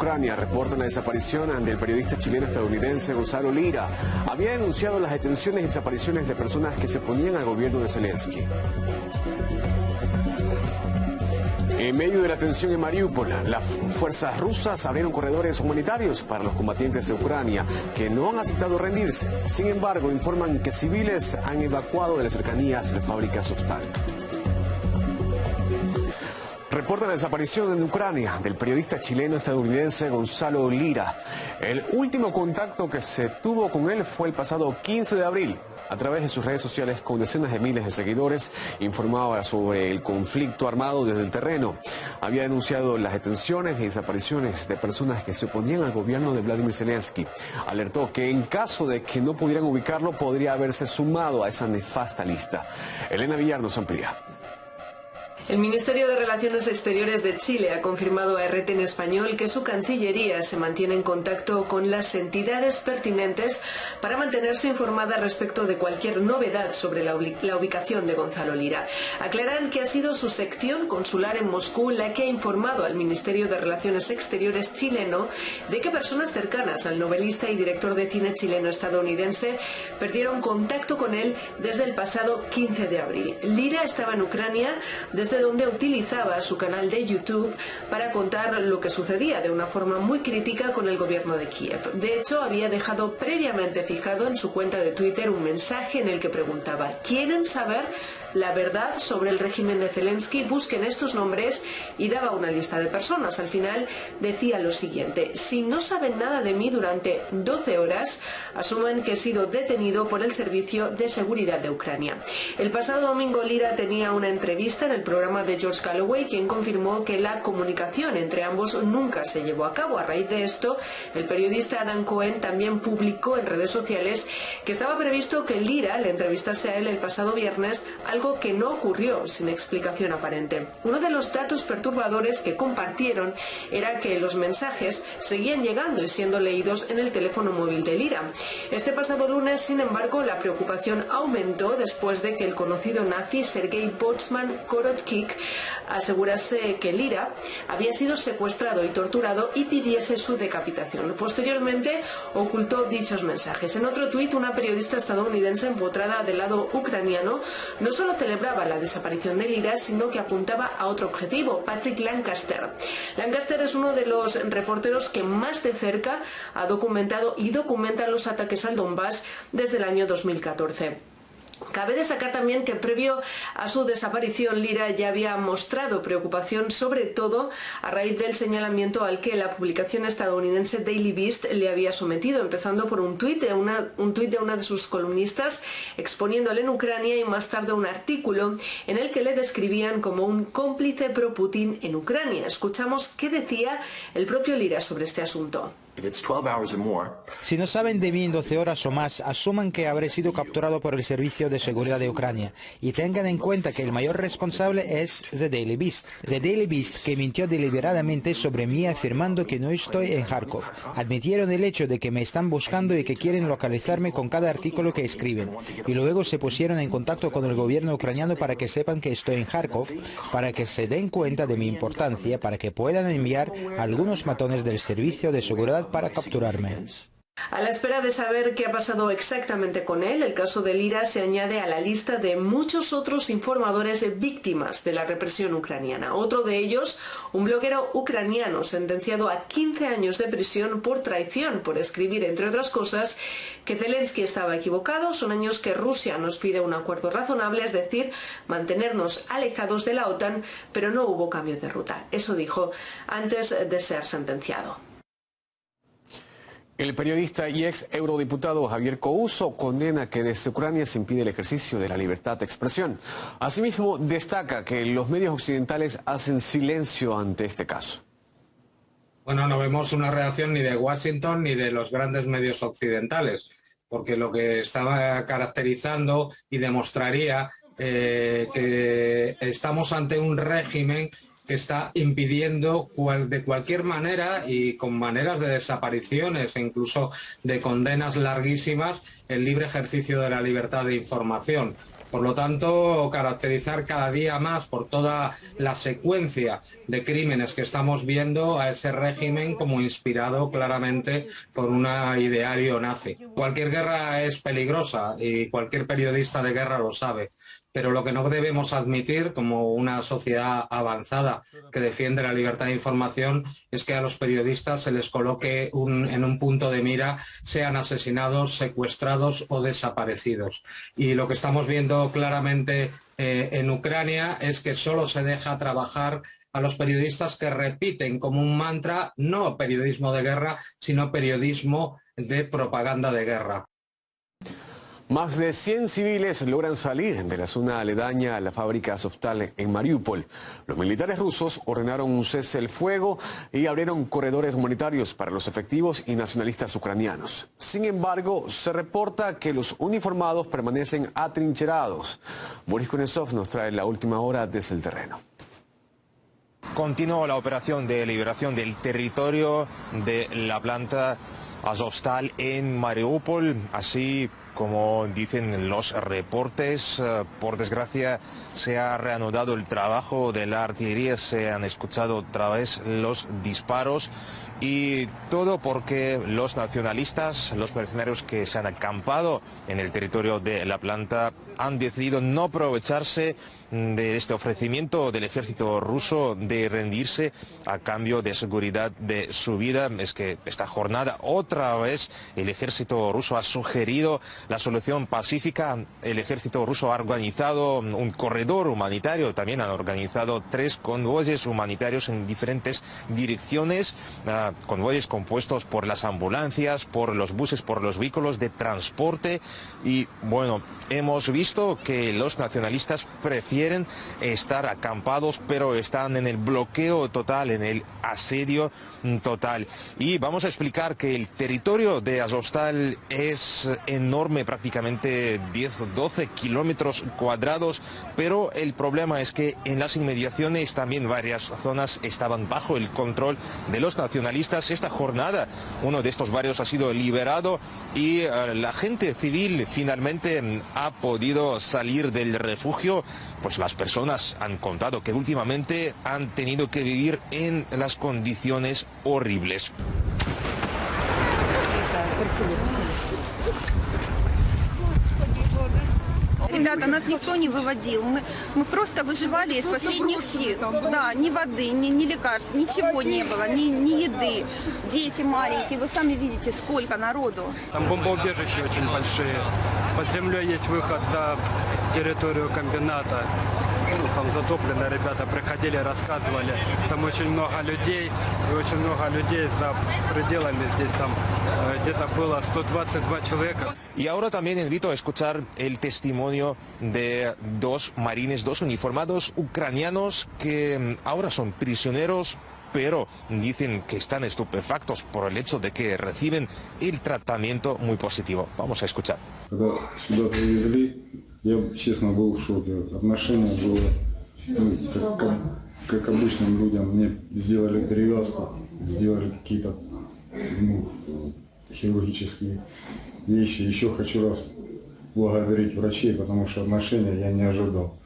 Ucrania reportan la desaparición del periodista chileno-estadounidense Gonzalo Lira. Había denunciado las detenciones y desapariciones de personas que se oponían al gobierno de Zelensky. En medio de la tensión en Mariupol, las fuerzas rusas abrieron corredores humanitarios para los combatientes de Ucrania que no han aceptado rendirse. Sin embargo, informan que civiles han evacuado de las cercanías de la fábrica Azovstal. Reportan la desaparición en Ucrania del periodista chileno-estadounidense Gonzalo Lira. El último contacto que se tuvo con él fue el pasado 15 de abril. A través de sus redes sociales, con decenas de miles de seguidores, informaba sobre el conflicto armado desde el terreno. Había denunciado las detenciones y desapariciones de personas que se oponían al gobierno de Vladimir Zelensky. Alertó que en caso de que no pudieran ubicarlo, podría haberse sumado a esa nefasta lista. Elena Villar nos amplía. El Ministerio de Relaciones Exteriores de Chile ha confirmado a RT en español que su Cancillería se mantiene en contacto con las entidades pertinentes para mantenerse informada respecto de cualquier novedad sobre la ubicación de Gonzalo Lira. Aclaran que ha sido su sección consular en Moscú la que ha informado al Ministerio de Relaciones Exteriores chileno de que personas cercanas al novelista y director de cine chileno-estadounidense perdieron contacto con él desde el pasado 15 de abril. Lira estaba en Ucrania, desde donde utilizaba su canal de YouTube para contar lo que sucedía de una forma muy crítica con el gobierno de Kiev. De hecho, había dejado previamente fijado en su cuenta de Twitter un mensaje en el que preguntaba: ¿quieren saber la verdad sobre el régimen de Zelensky? Busquen estos nombres, y daba una lista de personas. Al final decía lo siguiente: si no saben nada de mí durante 12 horas, asuman que he sido detenido por el Servicio de Seguridad de Ucrania. El pasado domingo Lira tenía una entrevista en el programa de George Galloway, quien confirmó que la comunicación entre ambos nunca se llevó a cabo. A raíz de esto, el periodista Adam Cohen también publicó en redes sociales que estaba previsto que Lira le entrevistase a él el pasado viernes, algo que no ocurrió sin explicación aparente. Uno de los datos perturbadores que compartieron era que los mensajes seguían llegando y siendo leídos en el teléfono móvil de Lira. Este pasado lunes, sin embargo, la preocupación aumentó después de que el conocido nazi Sergei Botsman-Korotkik asegurase que Lira había sido secuestrado y torturado y pidiese su decapitación. Posteriormente ocultó dichos mensajes. En otro tuit, una periodista estadounidense empotrada del lado ucraniano no solo celebraba la desaparición de Lira, sino que apuntaba a otro objetivo: Patrick Lancaster. Lancaster es uno de los reporteros que más de cerca ha documentado y documenta los ataques al Donbass desde el año 2014. Cabe destacar también que previo a su desaparición, Lira ya había mostrado preocupación, sobre todo a raíz del señalamiento al que la publicación estadounidense Daily Beast le había sometido, empezando por un tuit de una de sus columnistas exponiéndole en Ucrania, y más tarde un artículo en el que le describían como un cómplice pro-Putin en Ucrania. Escuchamos qué decía el propio Lira sobre este asunto. Si no saben de mí en 12 horas o más, asuman que habré sido capturado por el Servicio de Seguridad de Ucrania, y tengan en cuenta que el mayor responsable es The Daily Beast. The Daily Beast, que mintió deliberadamente sobre mí afirmando que no estoy en Kharkov. Admitieron el hecho de que me están buscando y que quieren localizarme con cada artículo que escriben, y luego se pusieron en contacto con el gobierno ucraniano para que sepan que estoy en Kharkov, para que se den cuenta de mi importancia, para que puedan enviar a algunos matones del Servicio de Seguridad para capturarme. A la espera de saber qué ha pasado exactamente con él, el caso de Lira se añade a la lista de muchos otros informadores víctimas de la represión ucraniana. Otro de ellos, un bloguero ucraniano sentenciado a 15 años de prisión por traición, por escribir, entre otras cosas, que Zelensky estaba equivocado. Son años que Rusia nos pide un acuerdo razonable, es decir, mantenernos alejados de la OTAN, pero no hubo cambio de ruta. Eso dijo antes de ser sentenciado. El periodista y ex eurodiputado Javier Couso condena que desde Ucrania se impide el ejercicio de la libertad de expresión. Asimismo, destaca que los medios occidentales hacen silencio ante este caso. Bueno, no vemos una reacción ni de Washington ni de los grandes medios occidentales, porque lo que estaba caracterizando y demostraría que estamos ante un régimen que está impidiendo de cualquier manera y con maneras de desapariciones e incluso de condenas larguísimas el libre ejercicio de la libertad de información. Por lo tanto, caracterizar cada día más por toda la secuencia de crímenes que estamos viendo a ese régimen como inspirado claramente por un ideario nazi. Cualquier guerra es peligrosa y cualquier periodista de guerra lo sabe. Pero lo que no debemos admitir como una sociedad avanzada que defiende la libertad de información es que a los periodistas se les coloque en un punto de mira, sean asesinados, secuestrados o desaparecidos. Y lo que estamos viendo claramente en Ucrania es que solo se deja trabajar a los periodistas que repiten como un mantra no periodismo de guerra, sino periodismo de propaganda de guerra. Más de 100 civiles logran salir de la zona aledaña a la fábrica Azovstal en Mariupol. Los militares rusos ordenaron un cese al fuego y abrieron corredores humanitarios para los efectivos y nacionalistas ucranianos. Sin embargo, se reporta que los uniformados permanecen atrincherados. Boris Kuznetsov nos trae la última hora desde el terreno. Continuó la operación de liberación del territorio de la planta Azovstal en Mariupol, así como dicen los reportes. Por desgracia se ha reanudado el trabajo de la artillería, se han escuchado otra vez los disparos y todo porque los nacionalistas, los mercenarios que se han acampado en el territorio de la planta han decidido no aprovecharse de este ofrecimiento del ejército ruso de rendirse a cambio de seguridad de su vida. Es que esta jornada otra vez el ejército ruso ha sugerido la solución pacífica. El ejército ruso ha organizado un corredor humanitario, también han organizado 3 convoyes humanitarios en diferentes direcciones, convoyes compuestos por las ambulancias, por los buses, por los vehículos de transporte. Y bueno, hemos visto que los nacionalistas prefieren estar acampados, pero están en el bloqueo total, en el asedio total. Y vamos a explicar que el territorio de Azovstal es enorme, prácticamente 10-12 kilómetros cuadrados, pero el problema es que en las inmediaciones también varias zonas estaban bajo el control de los nacionalistas. Esta jornada uno de estos barrios ha sido liberado y la gente civil finalmente ha podido salir del refugio. Pues las personas han contado que últimamente han tenido que vivir en las condiciones horribles. Ребята, нас никто не выводил. Мы просто выживали из последних сил. Да, ни воды, ни лекарств, ничего не было, ни еды. Дети маленькие, вы сами видите, сколько народу. Там бомбоубежища очень большие. Под землей есть выход за территорию комбината. Там затоплено, ребята приходили, рассказывали. Там очень много людей, и очень много людей за пределами. Здесь там где-то было 122 человека. Y ahora también invito a escuchar el testimonio de 2 marines, 2 uniformados ucranianos que ahora son prisioneros, pero dicen que están estupefactos por el hecho de que reciben el tratamiento muy positivo. Vamos a escuchar. Когда сюда привезли, я, честно, был в шоке. Отношение было, как обычным людям. Мне сделали перевязку, сделали какие-то хирургические вещи. Еще хочу раз благодарить врачей, потому что отношения я не ожидал.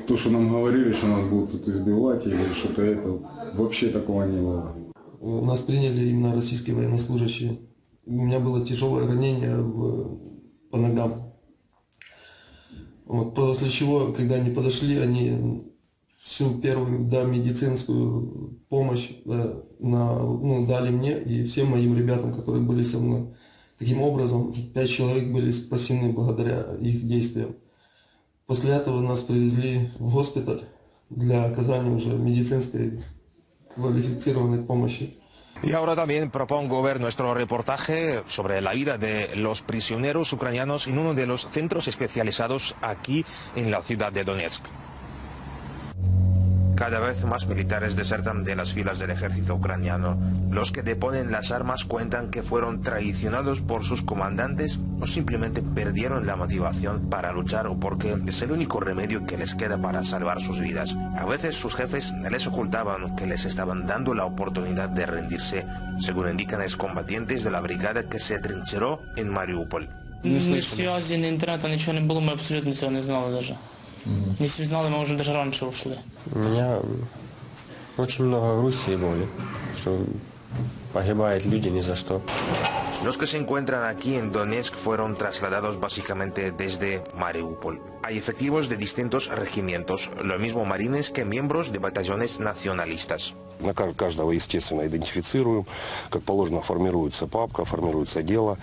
То, что нам говорили, что нас будут тут избивать или что-то это, вообще такого не было. Нас приняли именно российские военнослужащие. У меня было тяжелое ранение по ногам. Вот, после чего, когда они подошли, они всю первую медицинскую помощь дали мне и всем моим ребятам, которые были со мной. Таким образом, 5 человек были спасены благодаря их действиям. После этого нас привезли в госпиталь для оказания уже медицинской квалифицированной помощи. Y ahora también propongo ver nuestro reportaje sobre la vida de los prisioneros ucranianos en uno de los centros especializados aquí en la ciudad de Donetsk. Cada vez más militares desertan de las filas del ejército ucraniano. Los que deponen las armas cuentan que fueron traicionados por sus comandantes o simplemente perdieron la motivación para luchar o porque es el único remedio que les queda para salvar sus vidas. A veces sus jefes les ocultaban que les estaban dando la oportunidad de rendirse, según indican excombatientes de la brigada que se trincheró en Mariupol. Ні зв'язі, ні інтернету, нічого не було, ми абсолютно цього не знали навіть. Якщо б знали, ми вже навіть раніше ушли. У меня очень много грусти и боли, что погибают люди ни за что. Los que se encuentran aquí en Donetsk fueron trasladados básicamente desde Mariupol. Hay efectivos de distintos regimientos, lo mismo marines que miembros de batallones nacionalistas. На каждого, естественно, идентифицируем, как положено формируется папка, формируется дело,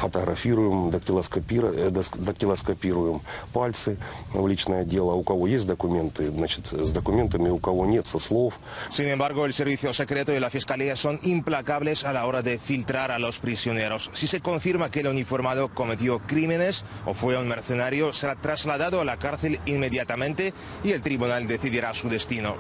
фотографируем, дактилоскопируем пальцы в личное дело. У кого есть документы, значит, с документами, у кого нет, со слов. Sin embargo, el servicio secreto y la fiscalía son implacables a la hora de filtrar a los prisioneros. Si se confirma que el uniformado cometió crímenes o fue un mercenario, será trasladado a la cárcel inmediatamente y el tribunal decidirá su destino.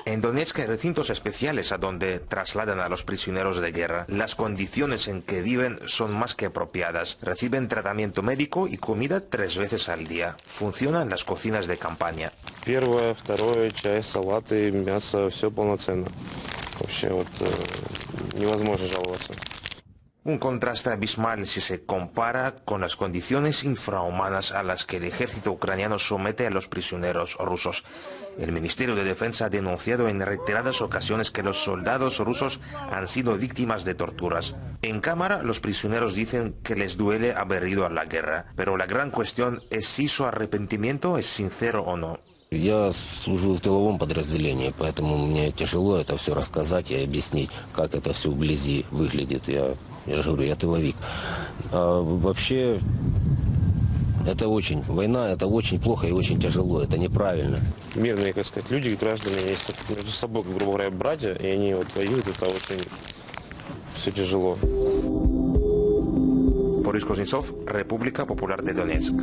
En Donetsk hay recintos especiales a donde trasladan a los prisioneros de guerra. Las condiciones en que viven son más que apropiadas. Reciben tratamiento médico y comida 3 veces al día. Funcionan las cocinas de campaña. Первое, второе, чай, салаты, мясо, все полноценно. Вообще вот невозможно жаловаться. Un contraste abismal si se compara con las condiciones infrahumanas a las que el ejército ucraniano somete a los prisioneros rusos. El Ministerio de Defensa ha denunciado en reiteradas ocasiones que los soldados rusos han sido víctimas de torturas. En cámara, los prisioneros dicen que les duele haber ido a la guerra, pero la gran cuestión es si su arrepentimiento es sincero o no. Я служу в тыловом подразделении, поэтому мне тяжело это все рассказать и объяснить, как это все вблизи выглядит. Я же говорю, я тыловик. А вообще, это война, это очень плохо и очень тяжело, это неправильно. Мирные, как сказать, люди, граждане, есть между собой, грубо говоря, братья, и они вот воюют, это очень все тяжело. Boris Kuznetsov, República Popular de Donetsk.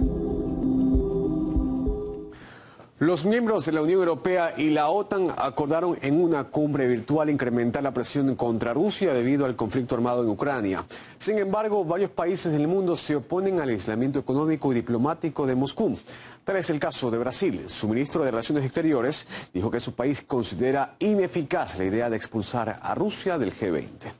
Los miembros de la Unión Europea y la OTAN acordaron en una cumbre virtual incrementar la presión contra Rusia debido al conflicto armado en Ucrania. Sin embargo, varios países del mundo se oponen al aislamiento económico y diplomático de Moscú. Tal es el caso de Brasil. Su ministro de Relaciones Exteriores dijo que su país considera ineficaz la idea de expulsar a Rusia del G20.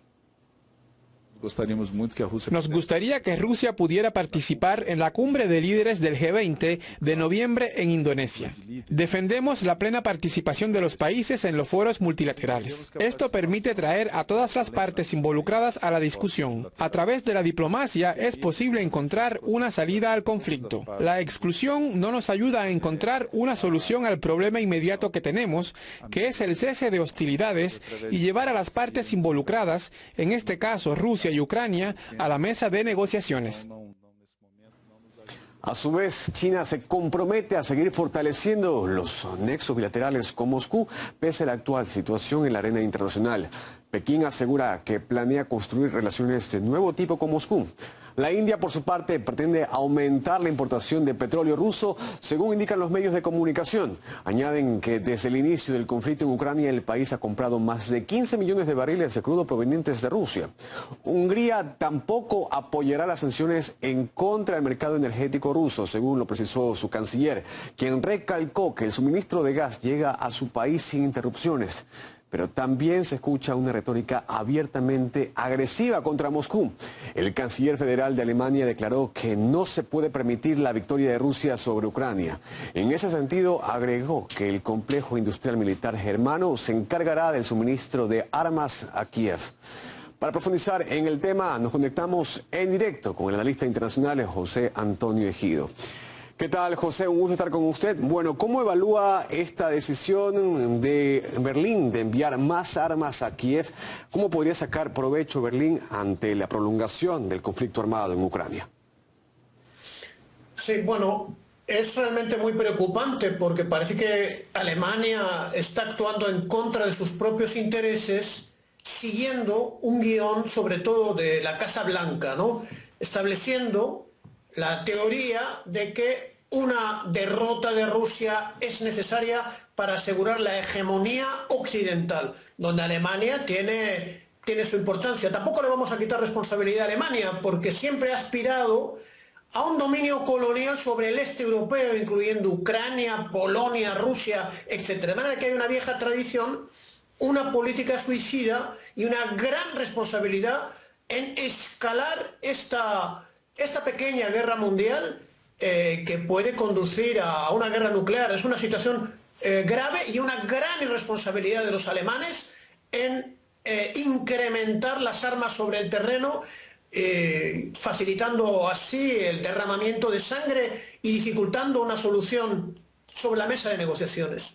Nos gustaría que Rusia pudiera participar en la cumbre de líderes del G20 de noviembre en Indonesia. Defendemos la plena participación de los países en los foros multilaterales. Esto permite traer a todas las partes involucradas a la discusión. A través de la diplomacia es posible encontrar una salida al conflicto. La exclusión no nos ayuda a encontrar una solución al problema inmediato que tenemos, que es el cese de hostilidades y llevar a las partes involucradas, en este caso Rusia y Ucrania, a la mesa de negociaciones. A su vez, China se compromete a seguir fortaleciendo los nexos bilaterales con Moscú, pese a la actual situación en la arena internacional. Pekín asegura que planea construir relaciones de nuevo tipo con Moscú. La India, por su parte, pretende aumentar la importación de petróleo ruso, según indican los medios de comunicación. Añaden que desde el inicio del conflicto en Ucrania, el país ha comprado más de 15 millones de barriles de crudo provenientes de Rusia. Hungría tampoco apoyará las sanciones en contra del mercado energético ruso, según lo precisó su canciller, quien recalcó que el suministro de gas llega a su país sin interrupciones. Pero también se escucha una retórica abiertamente agresiva contra Moscú. El canciller federal de Alemania declaró que no se puede permitir la victoria de Rusia sobre Ucrania. En ese sentido, agregó que el complejo industrial militar germano se encargará del suministro de armas a Kiev. Para profundizar en el tema, nos conectamos en directo con el analista internacional José Antonio Ejido. ¿Qué tal, José? Un gusto estar con usted. Bueno, ¿cómo evalúa esta decisión de Berlín de enviar más armas a Kiev? ¿Cómo podría sacar provecho Berlín ante la prolongación del conflicto armado en Ucrania? Sí, bueno, es realmente muy preocupante porque parece que Alemania está actuando en contra de sus propios intereses, siguiendo un guión sobre todo de la Casa Blanca, ¿no? Estableciendo la teoría de que una derrota de Rusia es necesaria para asegurar la hegemonía occidental, donde Alemania tiene su importancia. Tampoco le vamos a quitar responsabilidad a Alemania, porque siempre ha aspirado a un dominio colonial sobre el este europeo, incluyendo Ucrania, Polonia, Rusia, etc. De manera que hay una vieja tradición, una política suicida y una gran responsabilidad en escalar esta esta pequeña guerra mundial que puede conducir a una guerra nuclear. Es una situación grave y una gran irresponsabilidad de los alemanes en incrementar las armas sobre el terreno, facilitando así el derramamiento de sangre y dificultando una solución sobre la mesa de negociaciones.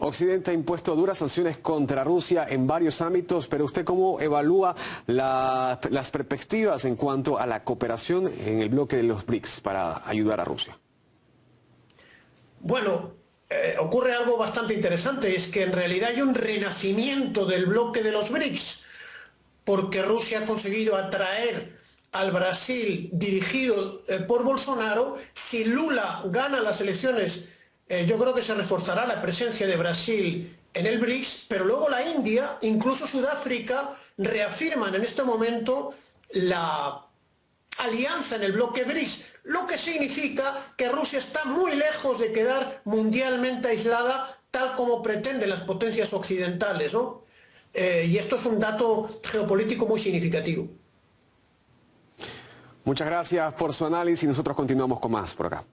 Occidente ha impuesto duras sanciones contra Rusia en varios ámbitos, pero ¿usted cómo evalúa las perspectivas en cuanto a la cooperación en el bloque de los BRICS para ayudar a Rusia? Bueno, ocurre algo bastante interesante, es que en realidad hay un renacimiento del bloque de los BRICS, porque Rusia ha conseguido atraer al Brasil dirigido por Bolsonaro. Si Lula gana las elecciones, yo creo que se reforzará la presencia de Brasil en el BRICS, pero luego la India, incluso Sudáfrica, reafirman en este momento la alianza en el bloque BRICS, lo que significa que Rusia está muy lejos de quedar mundialmente aislada, tal como pretenden las potencias occidentales, ¿no? Y esto es un dato geopolítico muy significativo. Muchas gracias por su análisis y nosotros continuamos con más por acá.